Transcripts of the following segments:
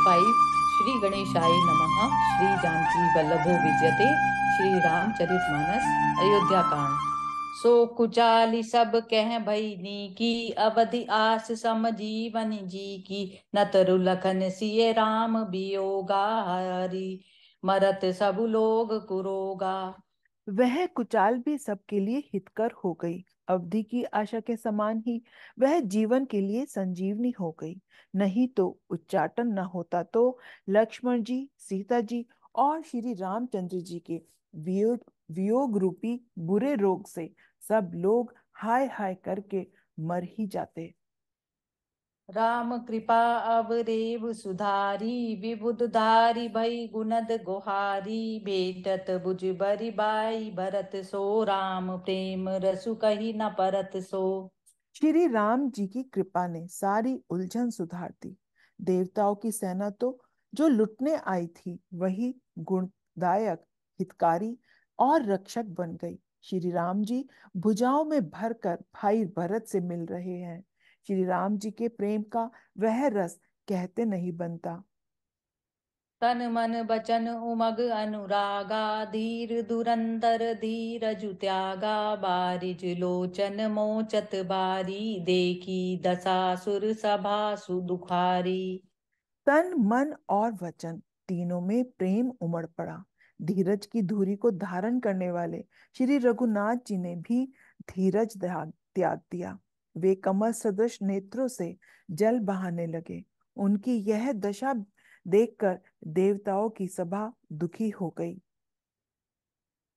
25। श्री गणेशाय नमः। श्री जानकी वल्लभो विजयते। श्री रामचरितमानस अयोध्या कांड। सो कुचाली सब कह भईनी की, अवधि आस सम जीवन जी की। न तरु लखन सिय राम बियोगा, हरि मरत सब लोग कुरोगा। वह कुचाल भी सबके लिए हितकर हो गई। अवधि की आशा के समान ही वह जीवन के लिए संजीवनी हो गई। नहीं तो उच्चाटन न होता तो लक्ष्मण जी, सीता जी और श्री रामचंद्र जी के वियोग वियोग रूपी बुरे रोग से सब लोग हाय हाय करके मर ही जाते। राम कृपा अवरेव सुधारी, विबुध धारी भई गुनद गोहारी। भेटत बुझ बरि बाई भरत सो, राम प्रेम रसु कही न परत सो। श्री राम जी की कृपा ने सारी उलझन सुधार दी। देवताओं की सेना तो जो लुटने आई थी वही गुणदायक, हितकारी और रक्षक बन गई। श्री राम जी भुजाओं में भरकर भाई भरत से मिल रहे हैं। श्री राम जी के प्रेम का वह रस कहते नहीं बनता। तन मन बचन उमग अनुरागा, धीर धुरंधर धीरजु त्यागा। बारिज लोचन मोचत बारी, देखी दसासुर सभा सुदुखारी। तन मन और वचन तीनों में प्रेम उमड़ पड़ा। धीरज की धुरी को धारण करने वाले श्री रघुनाथ जी ने भी धीरज त्याग दिया। वे कमल सदृश नेत्रों से जल बहाने लगे। उनकी यह दशा देखकर देवताओं की सभा दुखी हो गई।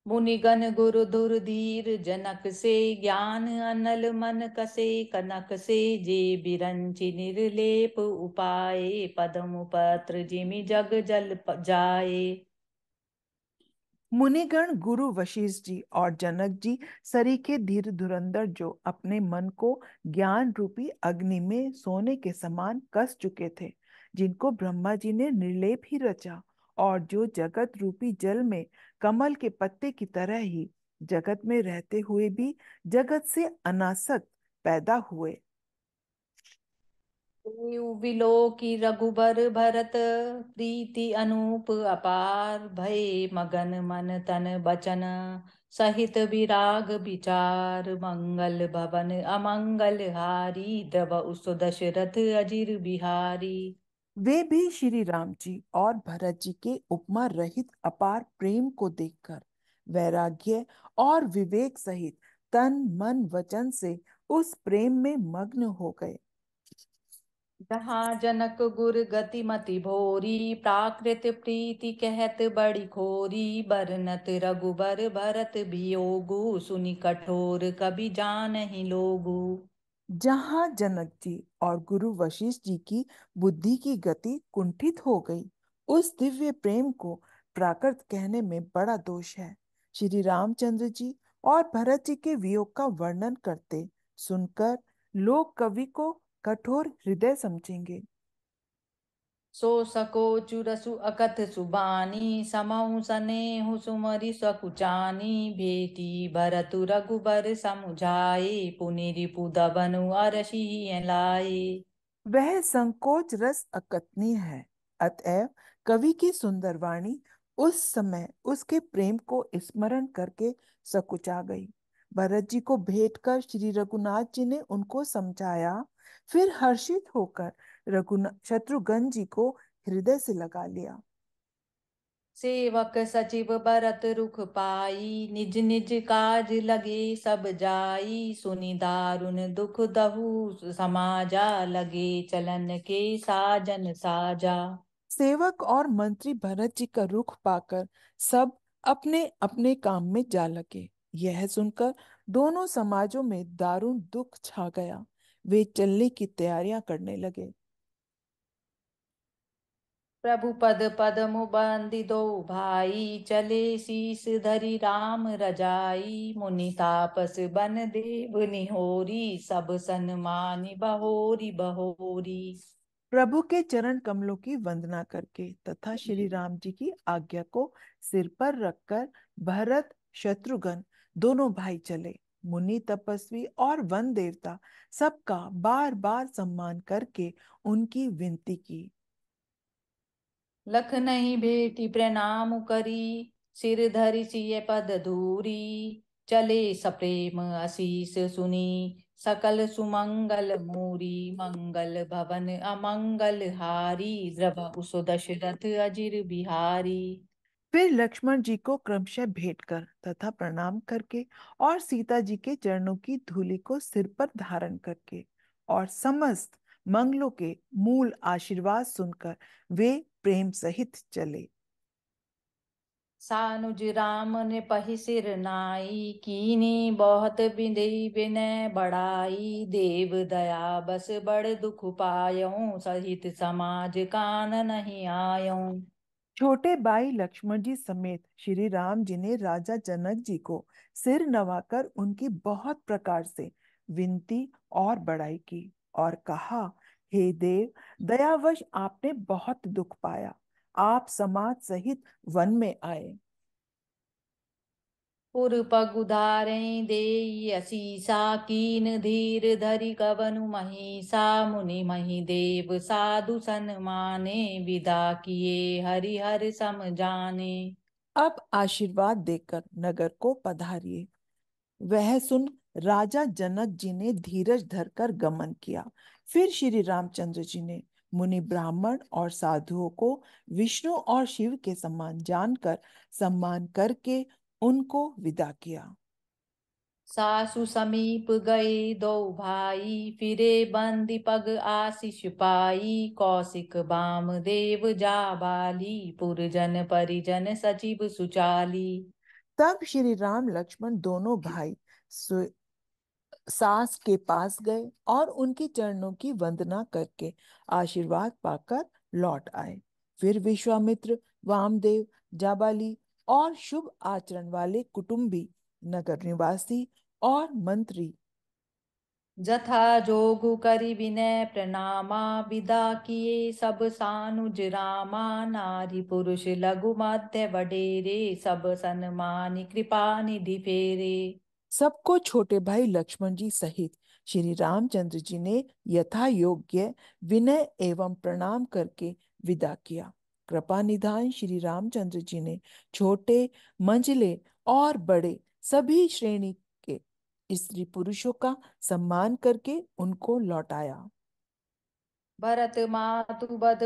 मुनिगण गुरु धुरधीर जनक से, ज्ञान अनल मन कसे कनक से। जे बिरंचि निर्लेप उपाये, पदम पत्र जिमि जग जल जाए। मुनिगण गुरु वशिष्ठ जी और जनक जी सरीखे धीर धुरंधर, जो अपने मन को ज्ञान रूपी अग्नि में सोने के समान कस चुके थे, जिनको ब्रह्मा जी ने निर्लेप ही रचा और जो जगत रूपी जल में कमल के पत्ते की तरह ही जगत में रहते हुए भी जगत से अनासक्त पैदा हुए। विलो की रघुबर भरत, प्रीति अनूप अपार। भय मगन मन तन बचन, सहित विराग विचार। मंगल भवन अमंगल हारी, द्रव उस दशरथ अजिर बिहारी। वे भी श्री राम जी और भरत जी के उपमा रहित अपार प्रेम को देखकर वैराग्य और विवेक सहित तन मन वचन से उस प्रेम में मग्न हो गए। जहाँ जनक गुर गति मति भोरी, प्राकृत प्रीति कहत बड़ी खोरी। बरनत रघुबर भरत वियोगु, सुनि कठोर कबि जानहि लोगु। जहां जनक जी और गुरु वशिष्ठ जी की बुद्धि की गति कुंठित हो गई, उस दिव्य प्रेम को प्राकृत कहने में बड़ा दोष है। श्री रामचंद्र जी और भरत जी के वियोग का वर्णन करते सुनकर लोग कवि को कठोर हृदय समझेंगे। सो सको चुरसु अकथ सुबानी, समहु सनेहु सुमरि सकुचानी। भेटी भरतु रघुबर समुझाए, पुनि रिपुदबनु अरसी लाए। वह संकोच रस अकथनीय है, अतएव कवि की सुंदर वाणी उस समय उसके प्रेम को स्मरण करके सकुचा गई। भरत जी को भेंट कर श्री रघुनाथ जी ने उनको समझाया। फिर हर्षित होकर रघुनाथ शत्रुघ्न जी को हृदय से लगा लिया। सेवक सचिव बरत रुख पाई, निज निज काज लगे सब जाई। सुनि दारुन दुख दहु समाजा, लगे चलन के साजन साजा। सेवक और मंत्री भरत जी का रुख पाकर सब अपने अपने काम में जा लगे। यह सुनकर दोनों समाजों में दारुण दुख छा गया। वे चलने की तैयारियां करने लगे। प्रभु पद पदमु बंदी दो भाई, चले शीस धरि राम रजाई। मुनि तापस बन देव निहोरी, सब सन्मानि बहोरी बहोरी। प्रभु के चरण कमलों की वंदना करके तथा श्री राम जी की आज्ञा को सिर पर रखकर भरत शत्रुघ्न दोनों भाई चले। मुनि तपस्वी और वन देवता सबका बार बार सम्मान करके उनकी विनती की। लख नहीं भेटी प्रणाम करी, सिर धरि सिय पद धूरी। चले सप्रेम आशीष सुनी, सकल सुमंगल मूरी। मंगल भवन अमंगल हारी, द्रव उसो दशरथ अजिर बिहारी। फिर लक्ष्मण जी को क्रमशः भेंट कर तथा प्रणाम करके और सीता जी के चरणों की धूलि को सिर पर धारण करके और समस्त मंगलों के मूल आशीर्वाद सुनकर वे प्रेम सहित चले। सानुज राम ने पहि सिर नाई, कीनी बहुत बिंदई विनय बढ़ाई। देव दया बस बड़ दुख पायऊं, सहित समाज कान नहीं आयऊं। छोटे भाई लक्ष्मण जी समेत श्री राम जी ने राजा जनक जी को सिर नवाकर उनकी बहुत प्रकार से विनती और बड़ाई की और कहा, हे देव, दयावश आपने बहुत दुख पाया, आप समाज सहित वन में आए। पुर पग उधारें देई असीसा, कीन धीर धरि कवनु महिषा। मुनि महि देव साधु सन माने, विदा किए हरिहर सम जाने। अब आशीर्वाद देकर नगर को पधारिए। वह सुन राजा जनक जी ने धीरज धरकर गमन किया। फिर श्री रामचंद्र जी ने मुनि ब्राह्मण और साधुओं को विष्णु और शिव के समान जानकर सम्मान करके उनको विदा किया। सासु समीप गए दो भाई, फिरे बंदी पग आशीष पाई। कौशिक बाम देव जाबाली, पुरजन परिजन सचिव सुचाली। तब श्री राम लक्ष्मण दोनों भाई सास के पास गए और उनके चरणों की वंदना करके आशीर्वाद पाकर लौट आए। फिर विश्वामित्र, वामदेव, जाबाली और शुभ आचरण वाले कुटुंबी, नगर निवासी और मंत्री जथा जोगु करि विनय प्रणामा, विदा किए सब सानुज रामा। नारी पुरुष लघु मध्य वडेरे, सब सन्मानी कृपा निधि फेरे। सबको छोटे भाई लक्ष्मण जी सहित श्री रामचंद्र जी ने यथा योग्य विनय एवं प्रणाम करके विदा किया। कृपा निधान श्री रामचंद्र जी ने छोटे, मंझले और बड़े सभी श्रेणी के स्त्री पुरुषों का सम्मान करके उनको लौटाया। भरत मातु बद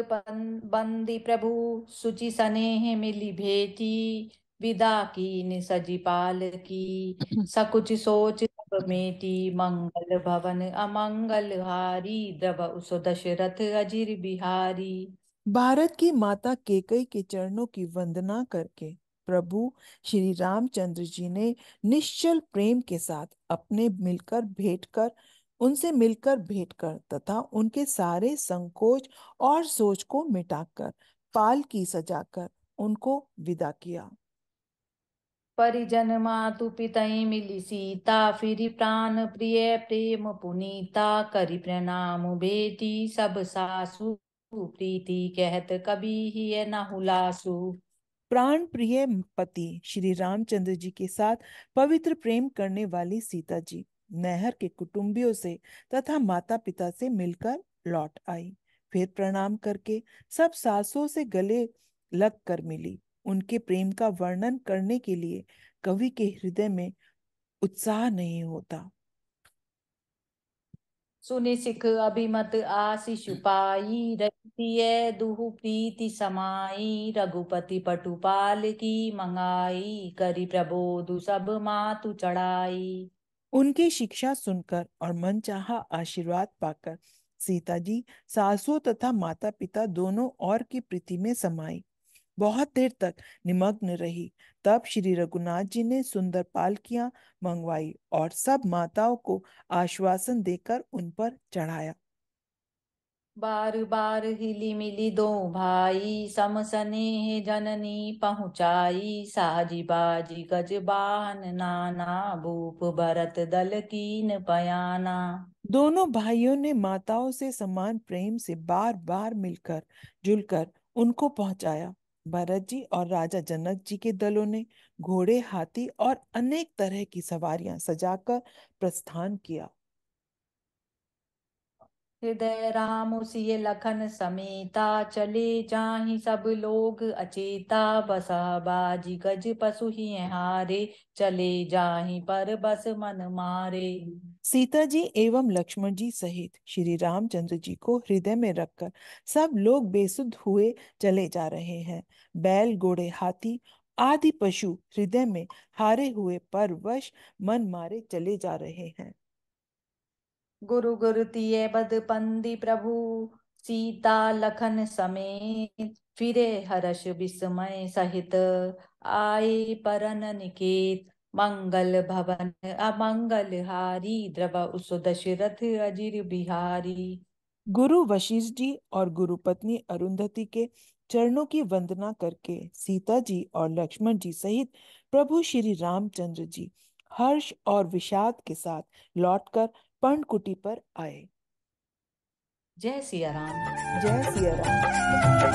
बंदी प्रभु, सुचि सनेह मिली भेटी। विदा कीन सजी पाल की, सकुच सोच सब मेटी। मंगल भवन अमंगल हारी, द्रव उसो दशरथ अजिर बिहारी। भारत की माता केकई के चरणों की वंदना करके प्रभु श्री रामचंद्र जी ने निश्चल प्रेम के साथ उनसे मिलकर भेंट कर तथा उनके सारे संकोच और सोच को मिटाकर पालकी सजाकर उनको विदा किया। परिजन मातु पितई मिली सीता, फिरि प्राण प्रिय प्रेम पुनीता। करि प्रणाम बेटी सब सासु, प्रीति कहत कभी ही न हुलासु। प्राण प्रिय पति श्री रामचंद्र जी के साथ पवित्र प्रेम करने वाली सीता जी नैहर के कुटुंबियों से तथा माता पिता से मिलकर लौट आई। फिर प्रणाम करके सब सासों से गले लग कर मिली। उनके प्रेम का वर्णन करने के लिए कवि के हृदय में उत्साह नहीं होता। सुनि सिख अभिमत आशीष पाई, रतिय दुहु प्रीति समाई। रघुपति पटुपाल की मंगाई, करि प्रबोधु सब मातु चढ़ाई। उनकी शिक्षा सुनकर और मनचाहा आशीर्वाद पाकर सीता जी सासू तथा माता पिता दोनों और की प्रीति में समाई बहुत देर तक निमग्न रही। तब श्री रघुनाथ जी ने सुंदर पालकियां मंगवाई और सब माताओं को आश्वासन देकर उन पर चढ़ाया। बार बार हिली मिली दो भाई, सम सनेह जननी पहुँचाई। साजी बाजी गज बाहन नाना, भूप भरत दल कीन पयाना। दोनों भाइयों ने माताओं से समान प्रेम से बार बार मिलकर जुलकर उनको पहुंचाया। भरत जी और राजा जनक जी के दलों ने घोड़े, हाथी और अनेक तरह की सवारियां सजाकर प्रस्थान किया। हृदय राम सिय लखन समेता, चले जाहि सब लोग अचेता। बसा बाजी गज पशु ही हारे, चले जाहि पर बस मन मारे। सीता जी एवं लक्ष्मण जी सहित श्री रामचंद्र जी को हृदय में रखकर सब लोग बेसुध हुए चले जा रहे हैं। बैल घोड़े हाथी आदि पशु हृदय में हारे हुए पर वश मन मारे चले जा रहे हैं। गुरु गुरु तिये बद पंदी प्रभु, सीता लखन समेत। फिरे हर्ष विस्मय सहित, आए परन निकेत। मंगल भवन अमंगल हारी, द्रव उस दशरथ अजिर बिहारी। गुरु वशिष्ठ जी और गुरु पत्नी अरुंधति के चरणों की वंदना करके सीता जी और लक्ष्मण जी सहित प्रभु श्री रामचंद्र जी हर्ष और विषाद के साथ लौटकर पर्णकुटी पर आए। जय सिया राम। जय सिया राम।